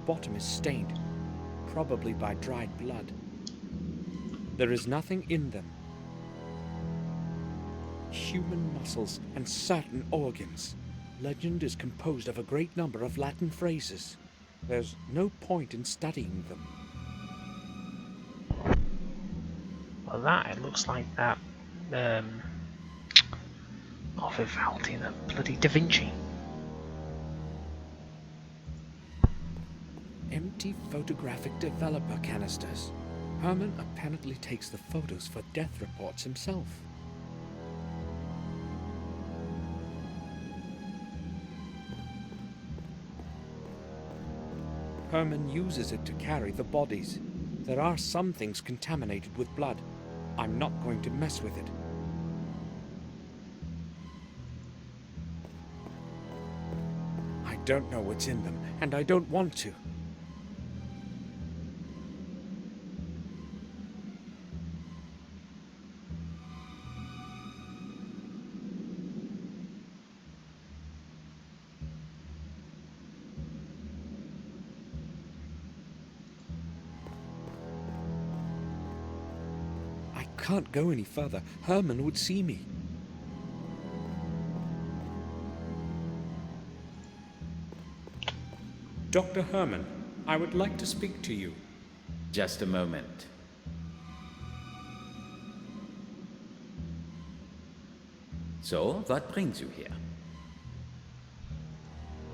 bottom is stained, probably by dried blood. There is nothing in them. Human muscles and certain organs. Legend is composed of a great number of Latin phrases. There's no point in studying them. Well, it looks like that of Vivaldi, that bloody Da Vinci. Empty photographic developer canisters. Herman apparently takes the photos for death reports himself. Herman uses it to carry the bodies. There are some things contaminated with blood. I'm not going to mess with it. I don't know what's in them, and I don't want to. I can't go any further. Herman would see me. Dr. Herman, I would like to speak to you. Just a moment. So, what brings you here?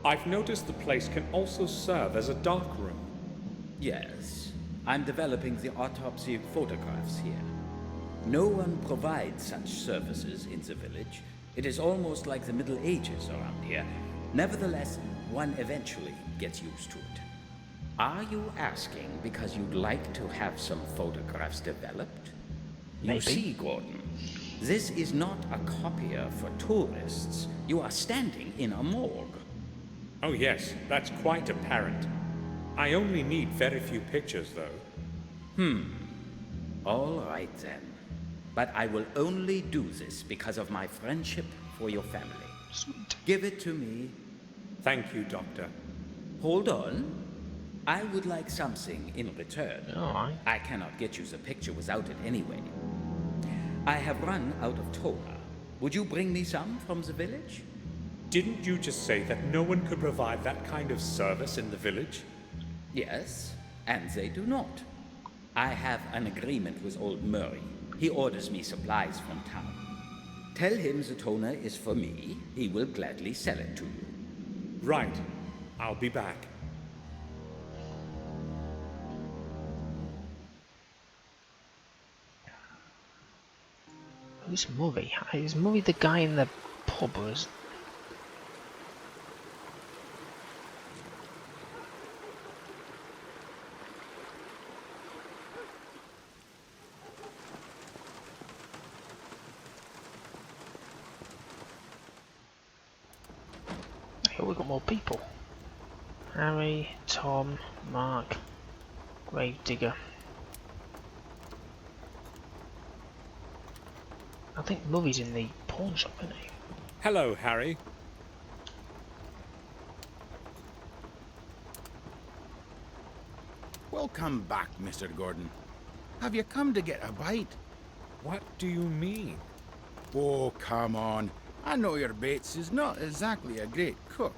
I've noticed the place can also serve as a dark room. Yes, I'm developing the autopsy photographs here. No one provides such services in the village. It is almost like the Middle Ages around here. Nevertheless, one eventually gets used to it. Are you asking because you'd like to have some photographs developed? Maybe. You see, Gordon, this is not a copier for tourists. You are standing in a morgue. Oh yes, that's quite apparent. I only need very few pictures, though. All right then. But I will only do this because of my friendship for your family. Sweet. Give it to me. Thank you, Doctor. Hold on. I would like something in return. Alright. I cannot get you the picture without it anyway. I have run out of toner. Would you bring me some from the village? Didn't you just say that no one could provide that kind of service in the village? Yes, and they do not. I have an agreement with old Murray. He orders me supplies from town. Tell him the toner is for me. He will gladly sell it to you. Right. I'll be back. Who's Murray? Is Murray the guy in the pub, or is... Here we've got more people. Harry, Tom, Mark, Gravedigger. I think Murray's in the pawn shop, isn't he? Hello, Harry. Welcome back, Mr. Gordon. Have you come to get a bite? What do you mean? Oh, come on. I know your Bates is not exactly a great cook.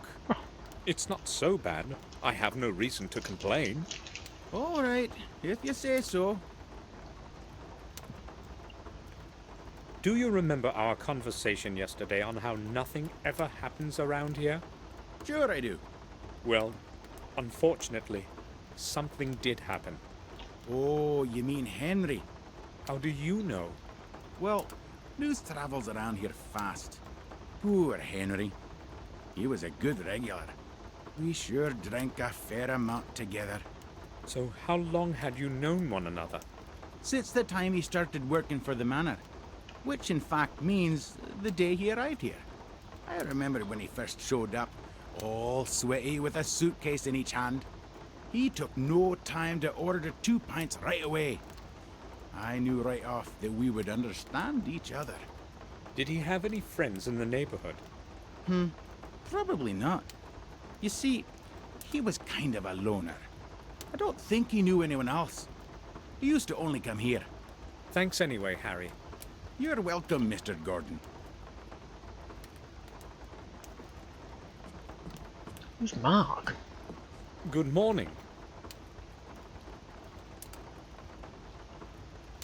It's not so bad. I have no reason to complain. All right, if you say so. Do you remember our conversation yesterday on how nothing ever happens around here? Sure I do. Well, unfortunately, something did happen. Oh, you mean Henry? How do you know? Well, news travels around here fast. Poor Henry. He was a good regular. We sure drank a fair amount together. So how long had you known one another? Since the time he started working for the manor. Which in fact means the day he arrived here. I remember when he first showed up, all sweaty with a suitcase in each hand. He took no time to order 2 pints right away. I knew right off that we would understand each other. Did he have any friends in the neighborhood? Probably not. You see, he was kind of a loner. I don't think he knew anyone else. He used to only come here. Thanks anyway, Harry. You're welcome, Mr. Gordon. Who's Mark? Good morning.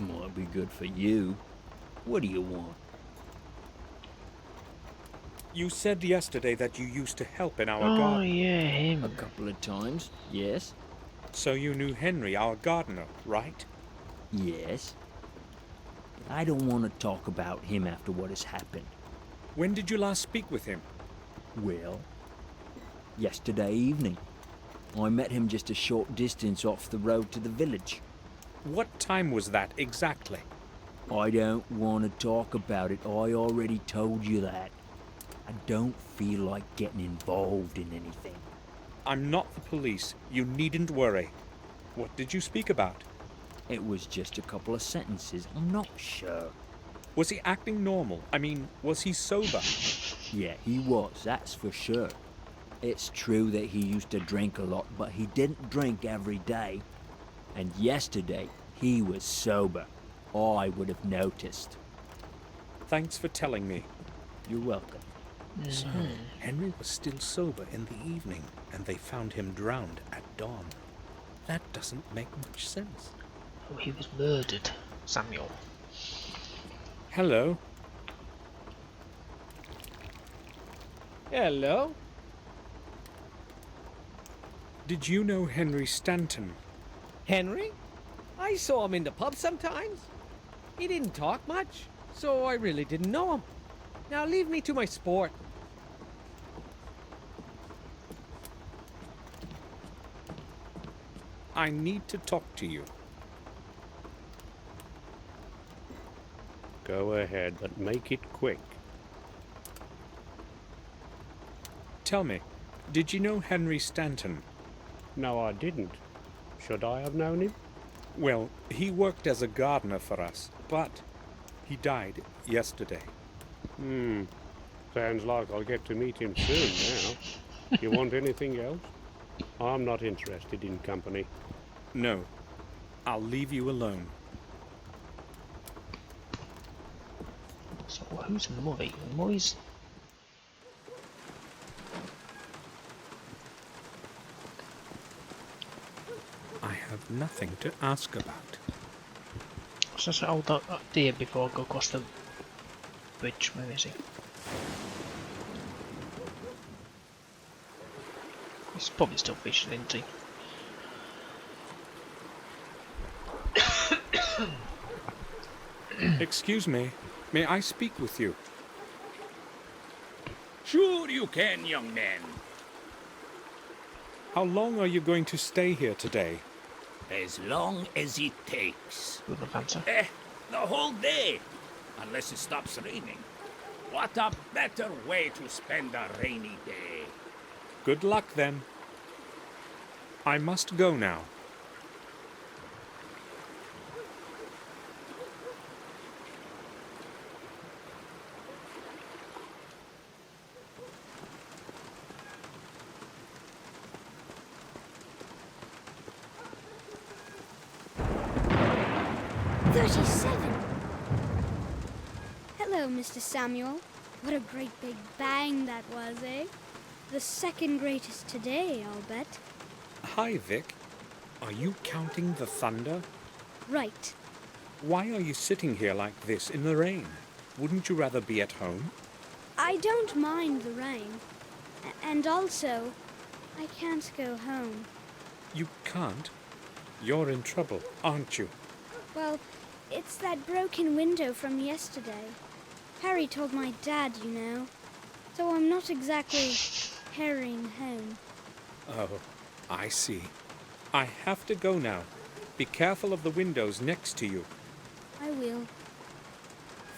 Might be good for you. What do you want? You said yesterday that you used to help in our Oh garden. yeah, A him. couple of times, yes. So you knew Henry, our gardener, right? Yes. I don't want to talk about him after what has happened. When did you last speak with him? Well, yesterday evening. I met him just a short distance off the road to the village. What time was that exactly? I don't want to talk about it. I already told you that. I don't feel like getting involved in anything. I'm not the police. You needn't worry. What did you speak about? It was just a couple of sentences. I'm not sure. Was he acting normal? I mean, was he sober? Yeah, he was, that's for sure. It's true that he used to drink a lot, but he didn't drink every day. And yesterday, he was sober. I would have noticed. Thanks for telling me. You're welcome. So, Henry was still sober in the evening, and they found him drowned at dawn. That doesn't make much sense. Oh, he was murdered, Samuel. Hello. Hello. Did you know Henry Stanton? Henry? I saw him in the pub sometimes. He didn't talk much, so I really didn't know him. Now leave me to my sport. I need to talk to you. Go ahead, but make it quick. Tell me, did you know Henry Stanton? No, I didn't. Should I have known him? Well, he worked as a gardener for us, but he died yesterday. Sounds like I'll get to meet him soon now. You want anything else? I'm not interested in company. No, I'll leave you alone. So who's Murray? Murray's... I have nothing to ask about. So hold that deer before I go across the bridge. Where is he? He's probably still fishing, isn't he? Excuse me, may I speak with you? Sure you can, young man. How long are you going to stay here today? As long as it takes. Good enough answer. The whole day. Unless it stops raining. What a better way to spend a rainy day. Good luck then. I must go now. Hello, Mr. Samuel. What a great big bang that was, eh? The second greatest today, I'll bet. Hi, Vic. Are you counting the thunder? Right. Why are you sitting here like this in the rain? Wouldn't you rather be at home? I don't mind the rain. And also, I can't go home. You can't? You're in trouble, aren't you? Well, it's that broken window from yesterday. Harry told my dad, you know. So I'm not exactly hurrying home. Oh, I see. I have to go now. Be careful of the windows next to you. I will.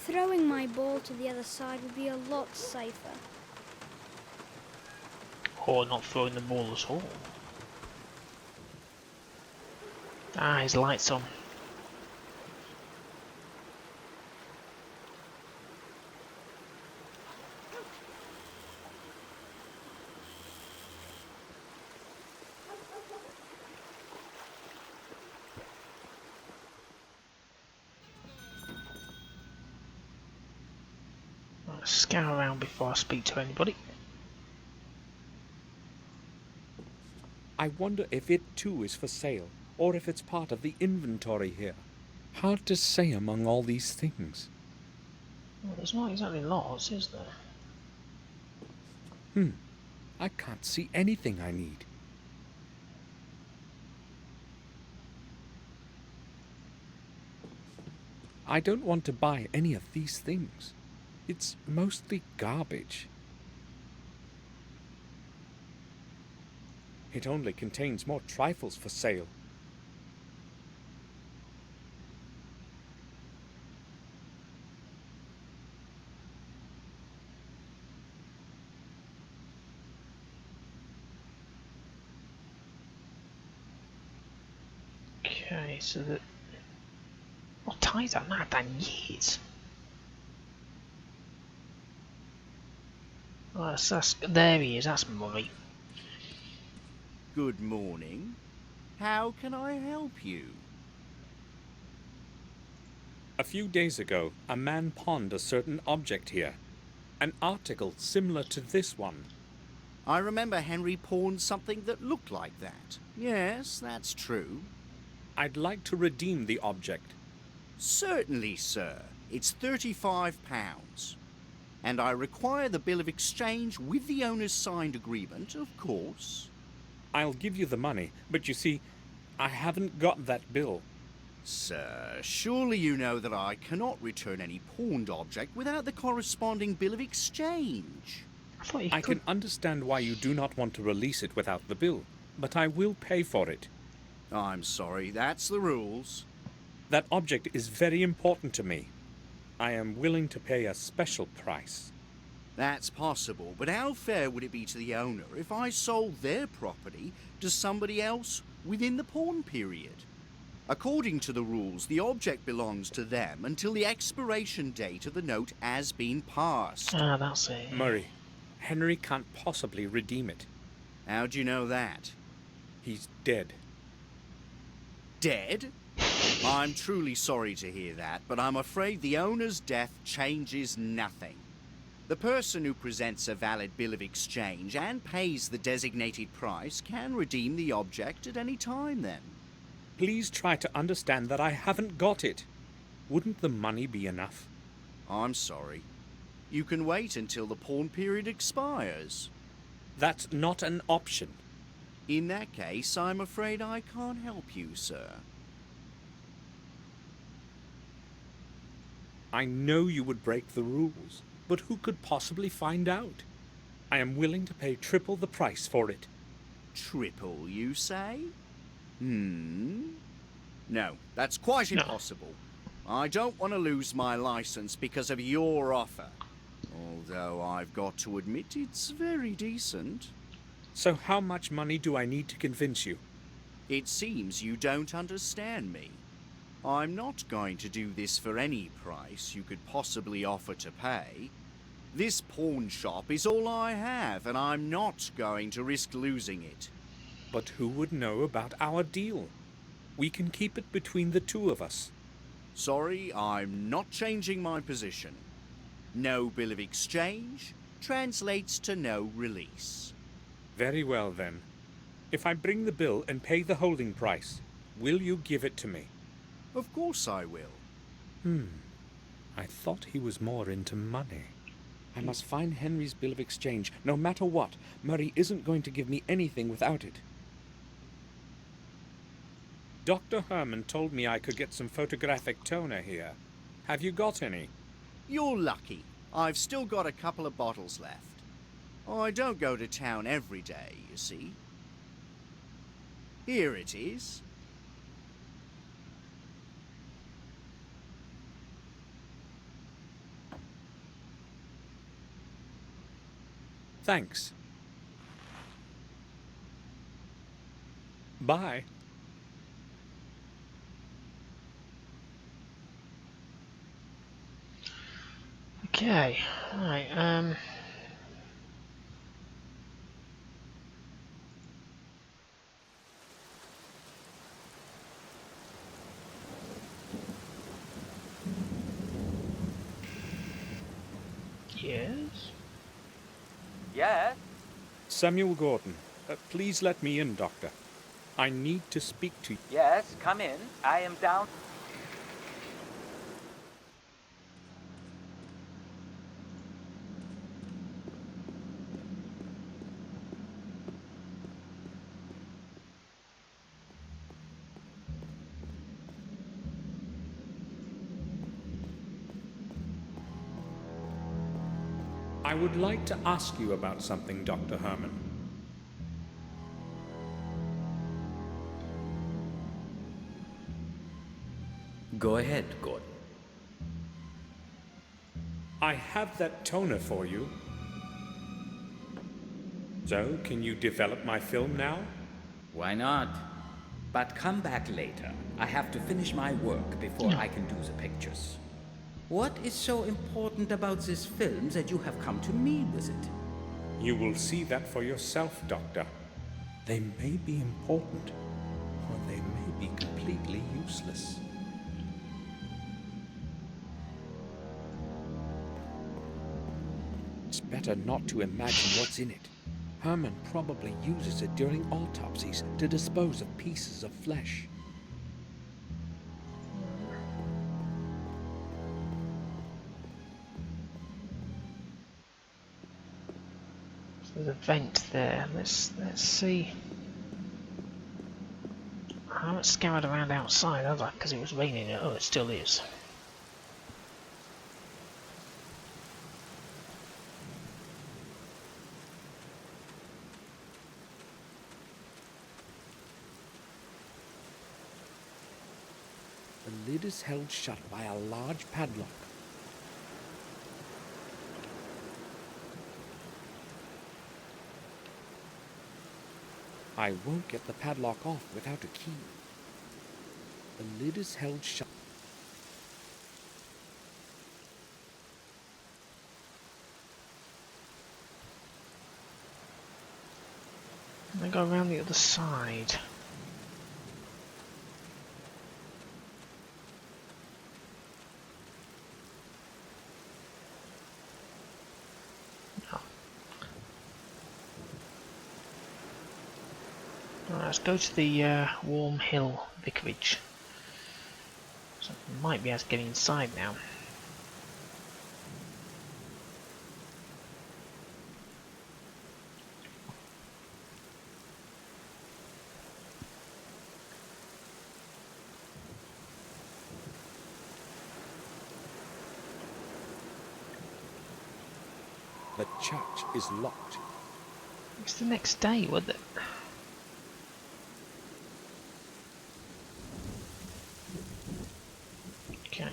Throwing my ball to the other side would be a lot safer. Or not throwing the ball at all. Ah, his light's on. Scour around before I speak to anybody. I wonder if it too is for sale, or if it's part of the inventory here. Hard to say among all these things. Well, there's not exactly lots, is there? I can't see anything I need. I don't want to buy any of these things. It's mostly garbage. It only contains more trifles for sale. Okay, so that... What ties that? Not done years. Oh, there he is, that's Murray. Good morning. How can I help you? A few days ago, a man pawned a certain object here. An article similar to this one. I remember Henry pawned something that looked like that. Yes, that's true. I'd like to redeem the object. Certainly, sir. It's £35. And I require the bill of exchange with the owner's signed agreement, of course. I'll give you the money, but you see, I haven't got that bill. Sir, surely you know that I cannot return any pawned object without the corresponding bill of exchange. I thought you I could... can understand why you do not want to release it without the bill, but I will pay for it. I'm sorry, that's the rules. That object is very important to me. I am willing to pay a special price. That's possible, but how fair would it be to the owner if I sold their property to somebody else within the pawn period? According to the rules, the object belongs to them until the expiration date of the note has been passed. Ah, that's it. Murray, Henry can't possibly redeem it. How do you know that? He's dead. Dead? I'm truly sorry to hear that, but I'm afraid the owner's death changes nothing. The person who presents a valid bill of exchange and pays the designated price can redeem the object at any time then. Please try to understand that I haven't got it. Wouldn't the money be enough? I'm sorry. You can wait until the pawn period expires. That's not an option. In that case, I'm afraid I can't help you, sir. I know you would break the rules, but who could possibly find out? I am willing to pay triple the price for it. Triple, you say? No, that's quite impossible. I don't want to lose my license because of your offer. Although I've got to admit it's very decent. So how much money do I need to convince you? It seems you don't understand me. I'm not going to do this for any price you could possibly offer to pay. This pawn shop is all I have, and I'm not going to risk losing it. But who would know about our deal? We can keep it between the two of us. Sorry, I'm not changing my position. No bill of exchange translates to no release. Very well then. If I bring the bill and pay the holding price, will you give it to me? Of course I will. I thought he was more into money. I must find Henry's bill of exchange, no matter what. Murray isn't going to give me anything without it. Dr. Herman told me I could get some photographic toner here. Have you got any? You're lucky. I've still got a couple of bottles left. I don't go to town every day, you see. Here it is. Thanks. Bye. Okay, right, Yes? Yes? Samuel Gordon, please let me in, Doctor. I need to speak to you. Yes, come in. I am down. I would like to ask you about something, Dr. Herman. Go ahead, Gordon. I have that toner for you. So, can you develop my film now? Why not? But come back later. I have to finish my work before I can do the pictures. What is so important about this film that you have come to me with it? You will see that for yourself, Doctor. They may be important, or they may be completely useless. It's better not to imagine what's in it. Herman probably uses it during autopsies to dispose of pieces of flesh. There's a vent there. Let's see. I haven't scoured around outside, have I? Because it was raining. Oh, it still is. The lid is held shut by a large padlock. I won't get the padlock off without a key. The lid is held shut. I go around the other side. Right, let's go to the Warm Hill Vicarage. So I might be able to get inside now. The church is locked. It's the next day, wasn't it? Okay.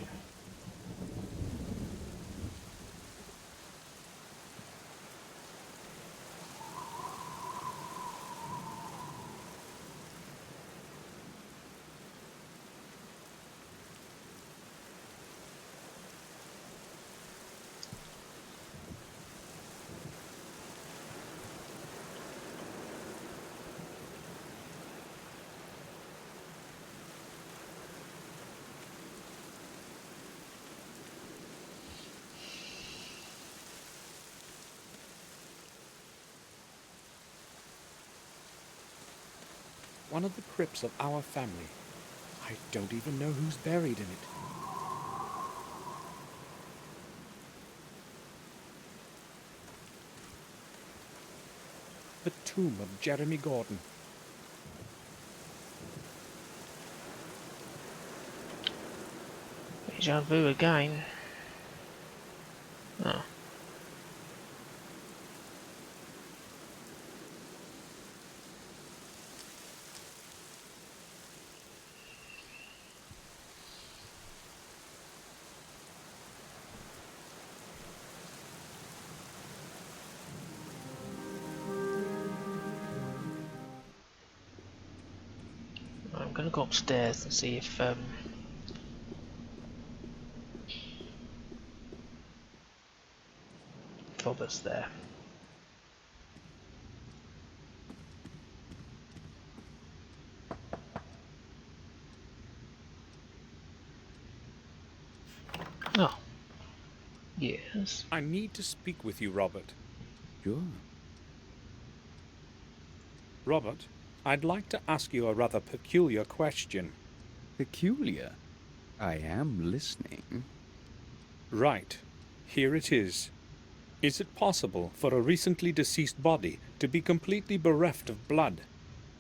One of the crypts of our family. I don't even know who's buried in it. The tomb of Jeremy Gordon. Deja vu again. Oh. I'm gonna go upstairs and see if Father's there. Oh. Yes. Holmes. I need to speak with you, Robert. Sure. Robert, I'd like to ask you a rather peculiar question. Peculiar. I am listening. Right. Here it is. Is it possible for a recently deceased body to be completely bereft of blood?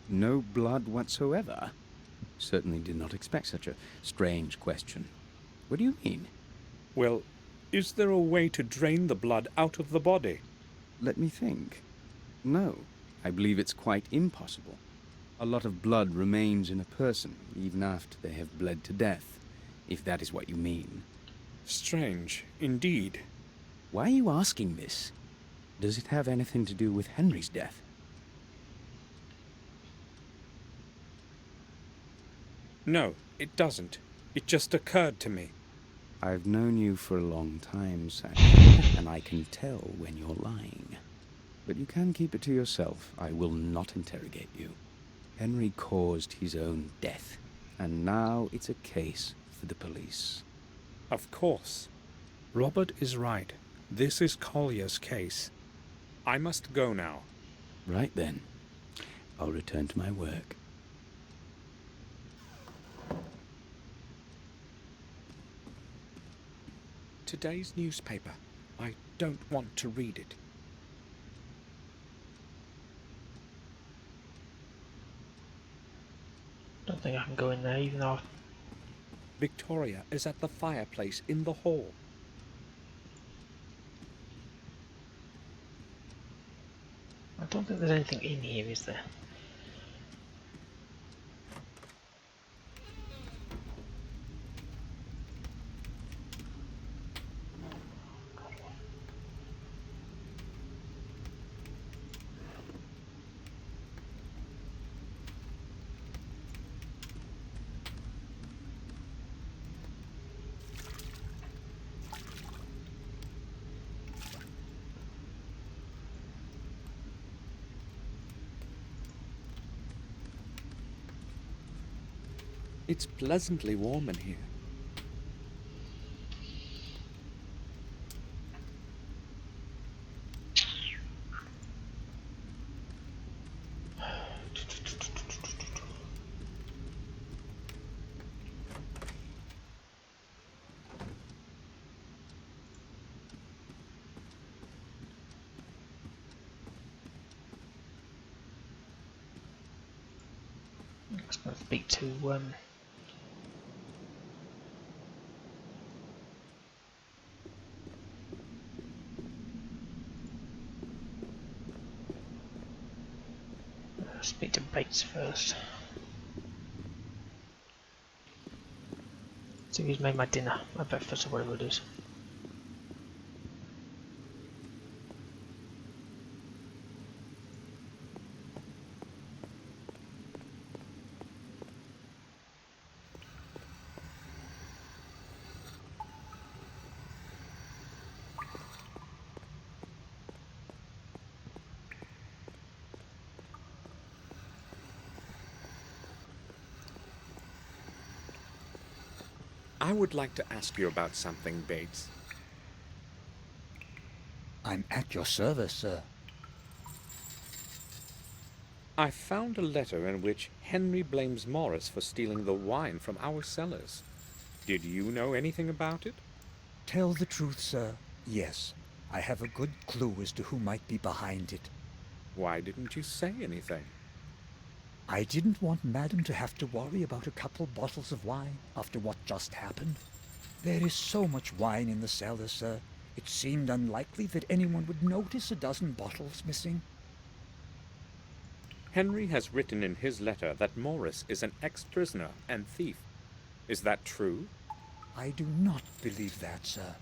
No blood whatsoever? Certainly did not expect such a strange question. What do you mean? Well, is there a way to drain the blood out of the body? Let me think. No, I believe it's quite impossible. A lot of blood remains in a person even after they have bled to death, if that is what you mean. Strange, indeed. Why are you asking this? Does it have anything to do with Henry's death? No, it doesn't. It just occurred to me. I've known you for a long time, Sam, and I can tell when you're lying. But you can keep it to yourself. I will not interrogate you. Henry caused his own death, and now it's a case for the police. Of course. Robert is right. This is Collier's case. I must go now. Right then. I'll return to my work. Today's newspaper. I don't want to read it. Don't think I can go in there, even though Victoria is at the fireplace in the hall. I don't think there's anything in here, is there? It's pleasantly warm in here. Let's go speak to speak to Bates first. See who's made my dinner, my breakfast, or whatever it is. I would like to ask you about something, Bates. I'm at your service, sir. I found a letter in which Henry blames Morris for stealing the wine from our cellars. Did you know anything about it? Tell the truth, sir. Yes, I have a good clue as to who might be behind it. Why didn't you say anything? I didn't want Madam to have to worry about a couple bottles of wine after what just happened. There is so much wine in the cellar, sir. It seemed unlikely that anyone would notice a dozen bottles missing. Henry has written in his letter that Morris is an ex-prisoner and thief. Is that true? I do not believe that, sir.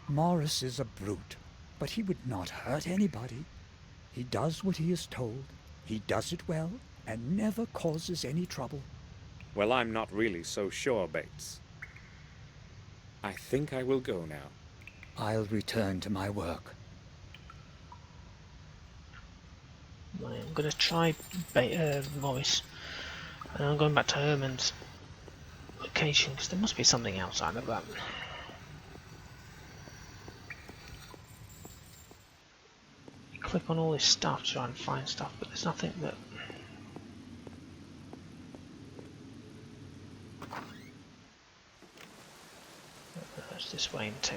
Morris is a brute, but he would not hurt anybody. He does what he is told. He does it well, and never causes any trouble. Well, I'm not really so sure, Bates. I think I will go now. I'll return to my work. Right, I'm going to try Morris, and I'm going back to Herman's location because there must be something outside of that. click on all this stuff to try and find stuff, but there's nothing that... It's this way into.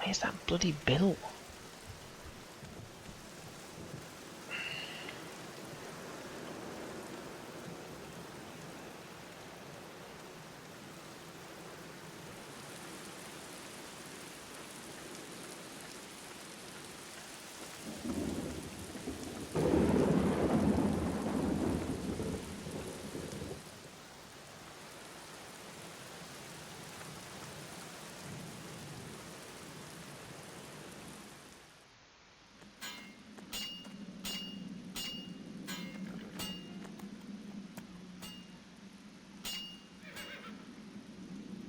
Where's that bloody bill?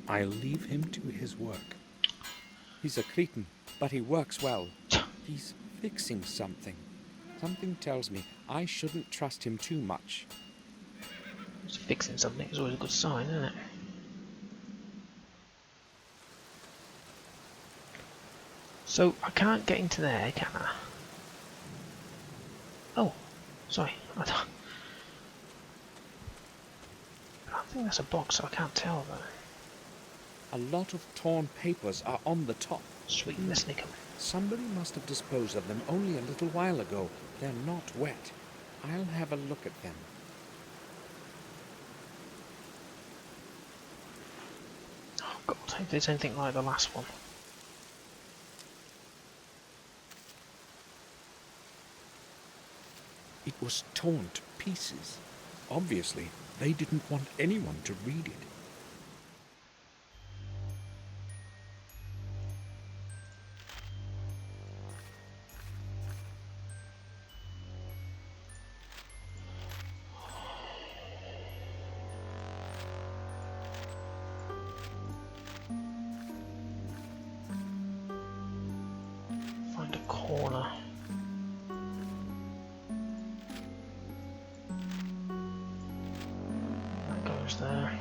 I'll leave him to his work. He's a cretin, but he works well. He's fixing something. Something tells me I shouldn't trust him too much. Just fixing something is always a good sign, isn't it? So, I can't get into there, can I? Oh, sorry. I think that's a box, so I can't tell though. A lot of torn papers are on the top. Sweet, let's nick 'em. Somebody must have disposed of them only a little while ago. They're not wet. I'll have a look at them. Oh god, if there's anything like the last one. It was torn to pieces. Obviously, they didn't want anyone to read it. Find a corner. That goes there.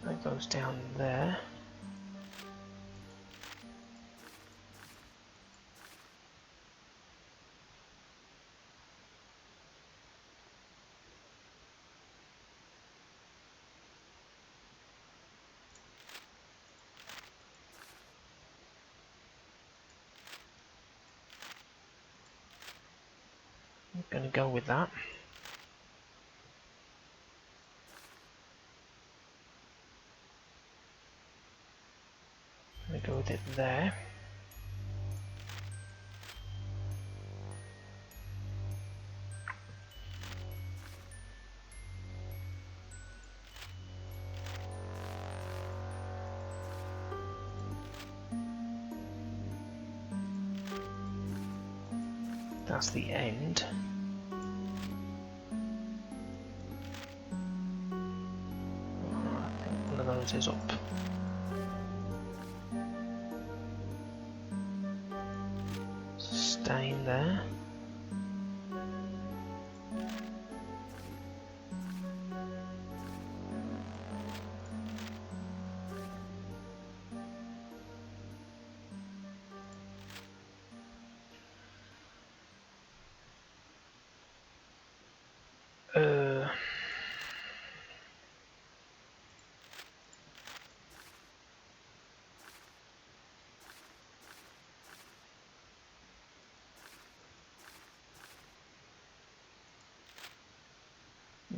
That goes down there. I'm gonna go with that. I'm gonna go with it there. That's the end. I think one of those is up. Stain there.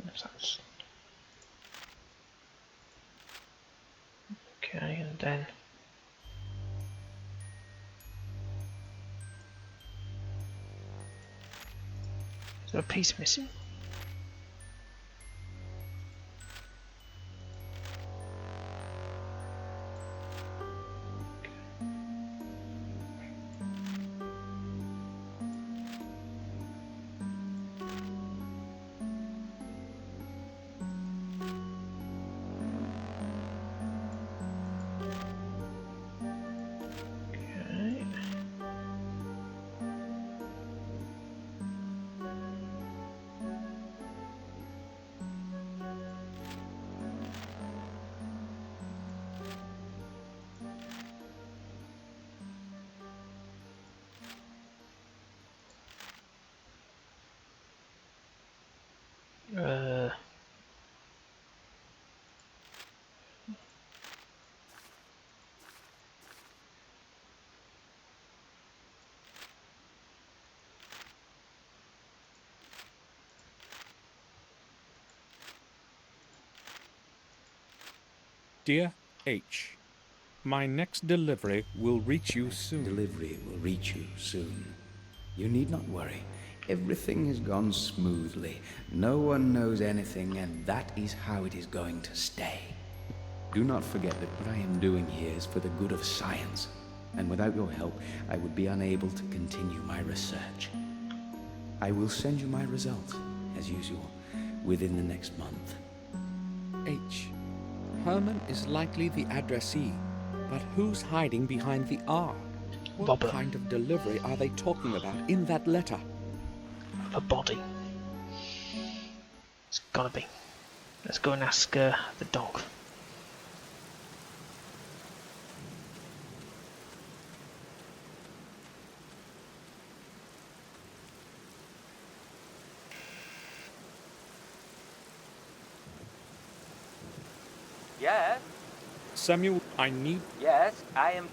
That's okay, and then is there a piece missing? Dear H, my next delivery will reach you soon. Delivery will reach you soon. You need not worry. Everything has gone smoothly. No one knows anything, and that is how it is going to stay. Do not forget that what I am doing here is for the good of science, and without your help, I would be unable to continue my research. I will send you my results, as usual, within the next month. H, Herman is likely the addressee, but who's hiding behind the R? What Robert. kind of delivery are they talking about in that letter? A body. It's gotta be. Let's go and ask the dog. Yes, Samuel, I need... yes, I am.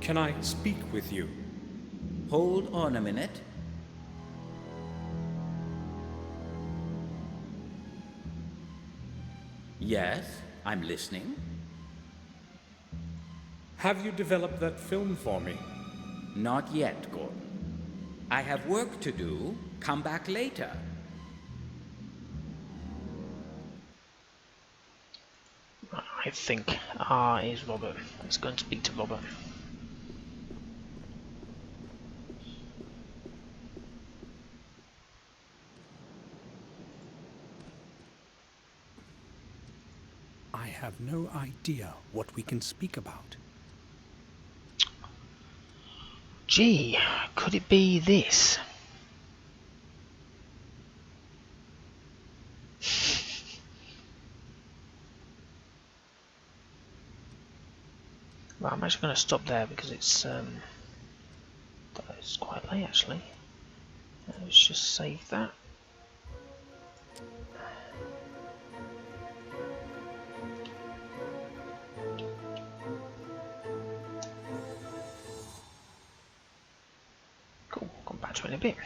Can I speak with you? Hold on a minute. Yes, I'm listening. Have you developed that film for me? Not yet, Gordon. I have work to do. Come back later. I think R is Robert. Let's go and speak to Robert. I have no idea what we can speak about. Gee, could it be this? Right, I'm actually going to stop there because it's quite late actually. Let's just save that. Cool, come back to it in a bit.